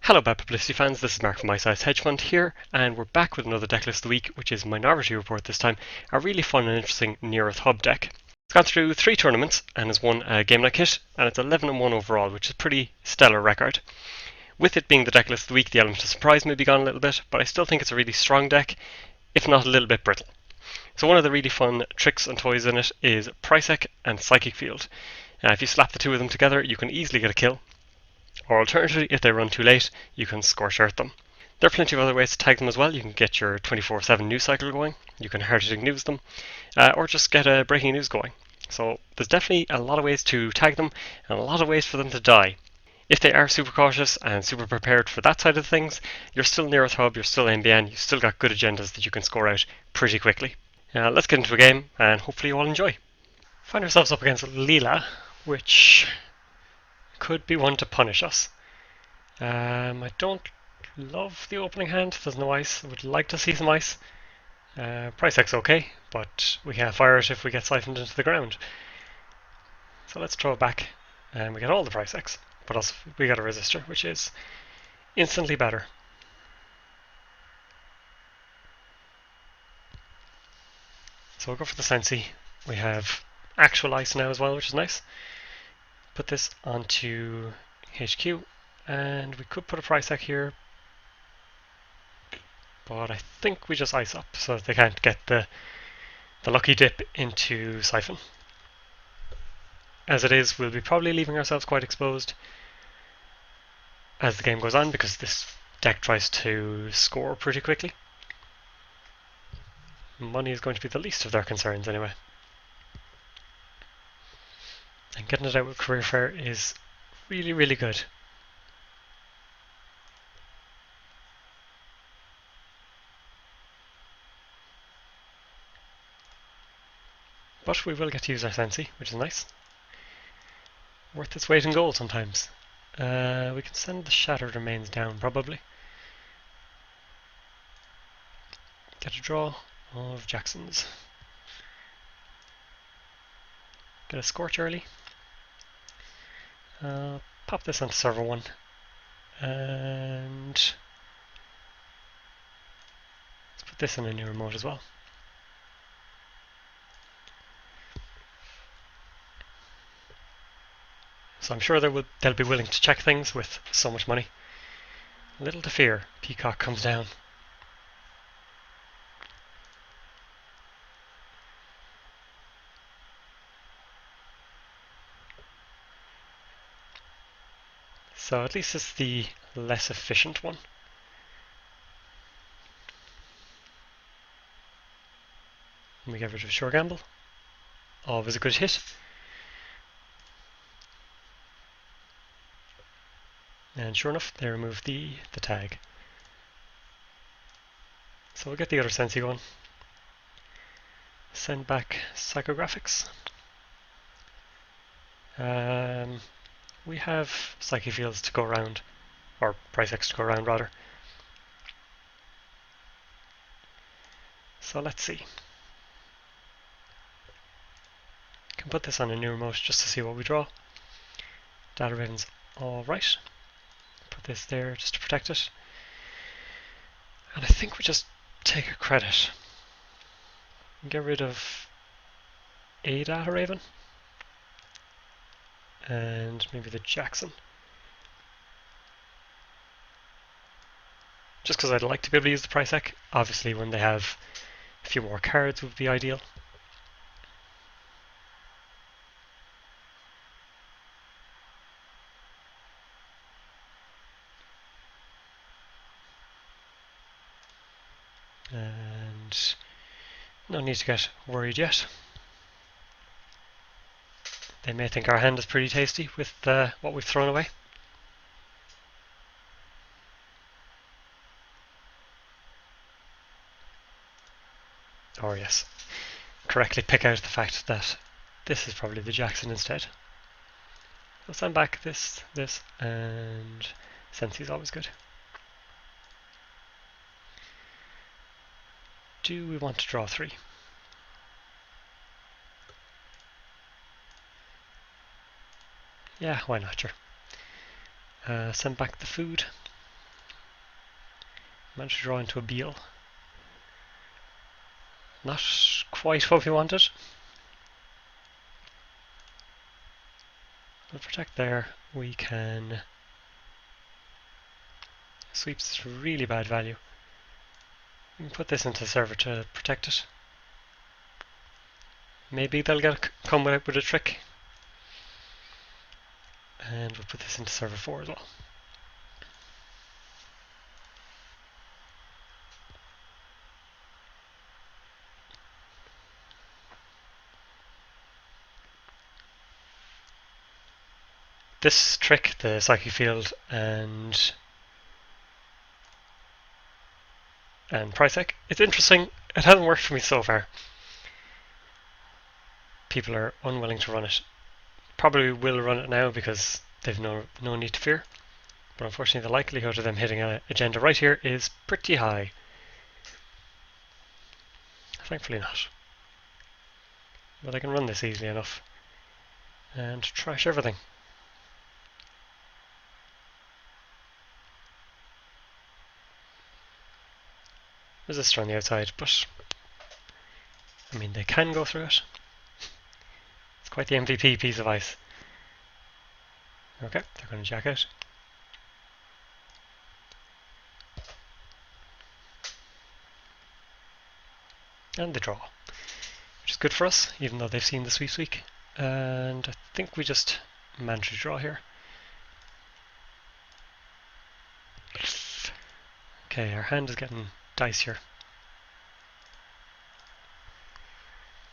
Hello Bad Publicity fans, this is Mark from My Size Hedge Fund here, and we're back with another decklist of the week, which is Minority Report this time, a really fun and interesting Near Earth Hub deck. It's gone through 3 tournaments and has won a Game Night kit, and it's 11-1 overall, which is a pretty stellar record. With it being the decklist of the week, the element of surprise may be gone a little bit, but I still think it's a really strong deck, if not a little bit brittle. So one of the really fun tricks and toys in it is Prisec and Psychic Field. If you slap the two of them together, you can easily get a kill. Or alternatively, if they run too late, you can scorch earth them. There are plenty of other ways to tag them as well. You can get your 24/7 news cycle going, you can hard-hitting news them, or just get a breaking news going. So there's definitely a lot of ways to tag them, and a lot of ways for them to die. If they are super cautious and super prepared for that side of things, you're still Near Earth Hub, you're still NBN, you've still got good agendas that you can score out pretty quickly. Let's get into a game, and hopefully you all enjoy. Find ourselves up against Leela, which could be one to punish us. I don't love the opening hand. There's no ice. I would like to see some ice. Prisec's okay, but we can't fire it if we get siphoned into the ground. So let's throw it back, and we get all the Prisec's, but also we got a resistor, which is instantly better. So we'll go for the Sensi. We have actual ice now as well, which is nice. Put this onto HQ, and we could put a Prisec here, but I think we just ice up so that they can't get the lucky dip into Siphon. As it is, we'll be probably leaving ourselves quite exposed as the game goes on, because this deck tries to score pretty quickly. Money is going to be the least of their concerns anyway. And getting it out with Career Fair is really, really good. But we will get to use our Sensi, which is nice. Worth its weight in gold sometimes. We can send the Shattered Remains down, probably. Get a draw of Jackson's. Get a Scorch early. Pop this onto server 1. And let's put this in a new remote as well. So I'm sure they'll be willing to check things with so much money. Little to fear, Peacock comes down. So at least it's the less efficient one. And we get rid of Sure Gamble. Always a good hit. And sure enough, they remove the tag. So we'll get the other Sensi going. Send back Psychographics. We have Psyche Fields to go around, or Prisec's to go around rather. So let's see. Can put this on a new remote just to see what we draw. Data Raven's alright. Put this there just to protect it. And I think we just take a credit. Get rid of a Data Raven. And maybe the Jackson. Just because I'd like to be able to use the Prisec. Obviously when they have a few more cards would be ideal. And no need to get worried yet. They may think our hand is pretty tasty with what we've thrown away. Or yes, correctly pick out the fact that this is probably the Jackson instead. So send back this, and Sensi is always good. Do we want to draw 3? Yeah, why not, sure. Send back the food. Managed to draw into a Beal. Not quite what we wanted. We'll protect there. We can sweep this really bad value. We can put this into the server to protect it. Maybe they'll come out with a trick. And we'll put this into server 4 as well. This trick, the psychic field and price tag, it's interesting. It hasn't worked for me so far. People are unwilling to run it. Probably will run it now because they've no need to fear. But unfortunately the likelihood of them hitting an agenda right here is pretty high. Thankfully not. But I can run this easily enough and trash everything. Resistor on the outside, but I mean they can go through it. It's quite the MVP piece of ice. Okay, they're going to jack out. And they draw, which is good for us, even though they've seen the sweep week. And I think we just managed to draw here. Okay, our hand is getting dicier.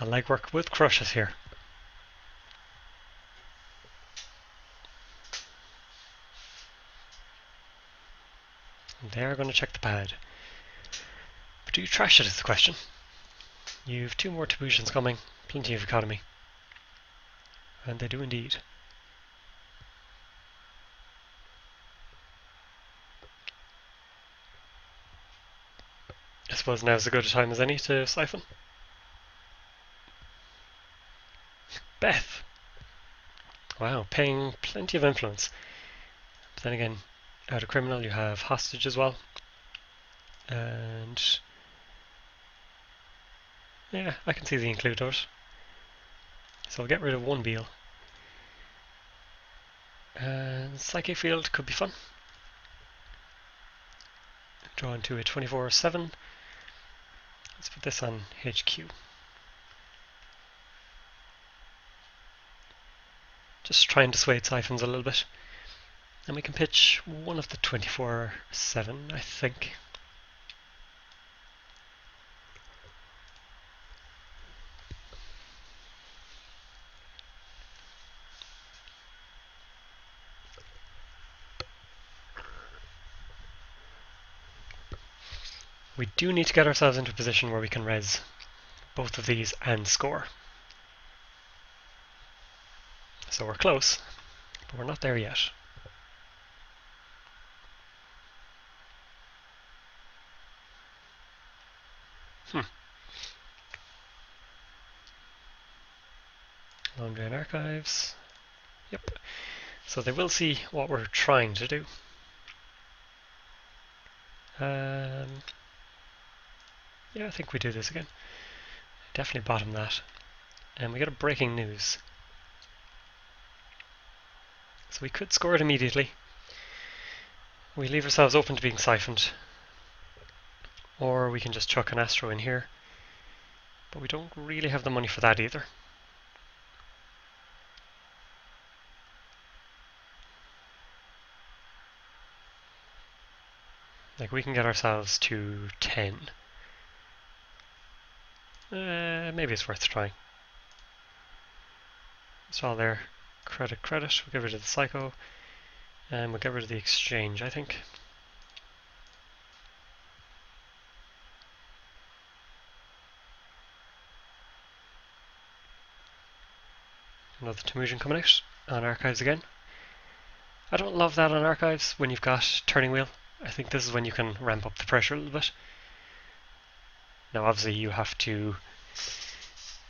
A legwork would crush us here. And they are going to check the pad. But do you trash it is the question. You've 2 more Tabusians coming, plenty of economy. And they do indeed. I suppose now's as good a time as any to siphon. Beth! Wow, paying plenty of influence. But then again, out of criminal you have hostage as well. And yeah, I can see the include those. So I'll get rid of 1 Beal. And Psychic Field could be fun. Draw into a 24/7. Let's put this on HQ. Just try and dissuade siphons a little bit. And we can pitch one of the 24/7, I think. We do need to get ourselves into a position where we can res both of these and score. So we're close, but we're not there yet. Laundry and archives. Yep. So they will see what we're trying to do. Yeah, I think we do this again. Definitely bottom that. And we get a breaking news. So we could score it immediately. We leave ourselves open to being siphoned. Or we can just chuck an Astro in here. But we don't really have the money for that either. Like we can get ourselves to 10. Maybe it's worth trying. It's all there. Credit. We'll get rid of the Psycho. And we'll get rid of the Exchange, I think. Another Temujin coming out on Archives again. I don't love that on Archives when you've got Turning Wheel. I think this is when you can ramp up the pressure a little bit. Now obviously you have to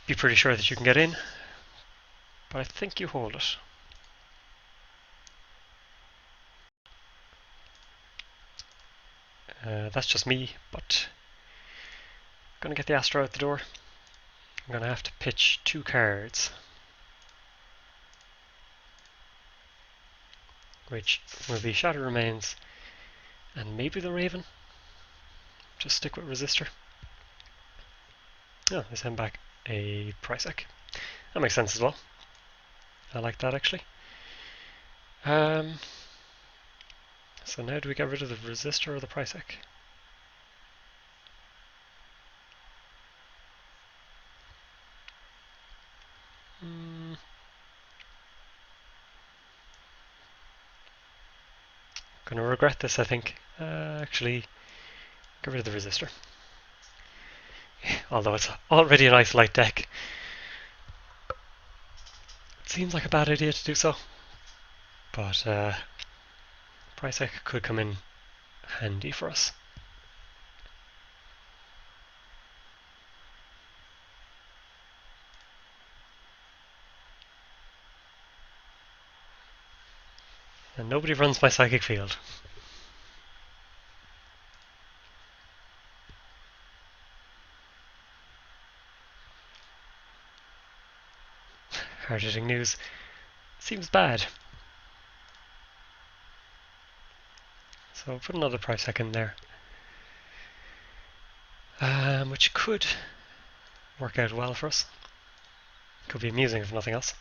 be pretty sure that you can get in, but I think you hold it. That's just me, but I'm gonna get the Astro out the door. I'm gonna have to pitch 2 cards, which will be Shattered Remains and maybe the Raven. Just stick with Resistor. Oh, I send back a Prysac. That makes sense as well. I like that actually. So now do we get rid of the Resistor or the Prysac? Gonna regret this, I think. Actually, get rid of the Resistor. Although it's already a nice light deck, it seems like a bad idea to do so. But Prysac could come in handy for us. And nobody runs my psychic field. Hard-hitting news. Seems bad. So put another Prysac in there. Which could work out well for us. Could be amusing if nothing else.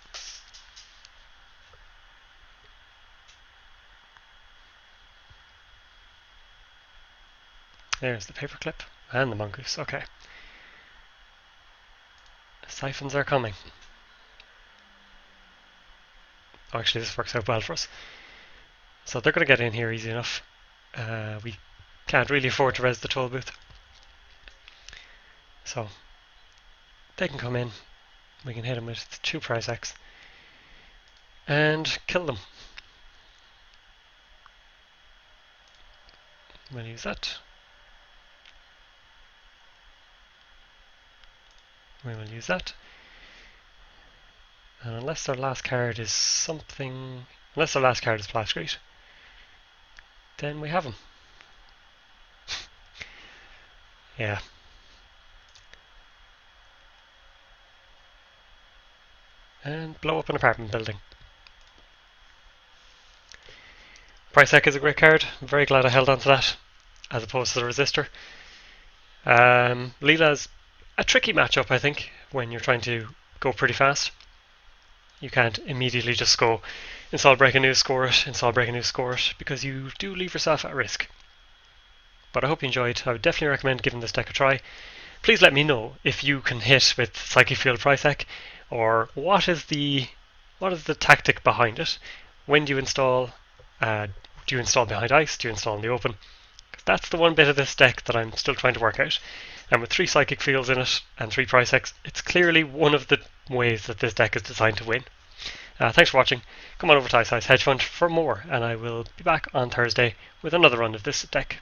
There's the paperclip and the mongoose. Okay. Siphons are coming. Oh, actually, this works out well for us. So they're going to get in here easy enough. We can't really afford to res the toll booth. So they can come in. We can hit them with 2 Prysacs and kill them. We'll use that. We will use that. And unless their last card is something... Unless their last card is Plascrete, then we have them. Yeah. And blow up an apartment building. Prysac is a great card. I'm very glad I held on to that, as opposed to the Resistor. Leela's a tricky matchup, I think, when you're trying to go pretty fast. You can't immediately just go install breaking news, score it, install breaking news, score it, because you do leave yourself at risk. But I hope you enjoyed. I would definitely recommend giving this deck a try. Please let me know if you can hit with Psychic Field Prysac, or what is the tactic behind it. When do you install? Do you install behind ice? Do you install in the open? That's the one bit of this deck that I'm still trying to work out. And with 3 Psychic Fields in it and 3 Prysacs, it's clearly one of the ways that this deck is designed to win. Thanks for watching. Come on over to Ice Hedge Fund for more, and I will be back on Thursday with another run of this deck.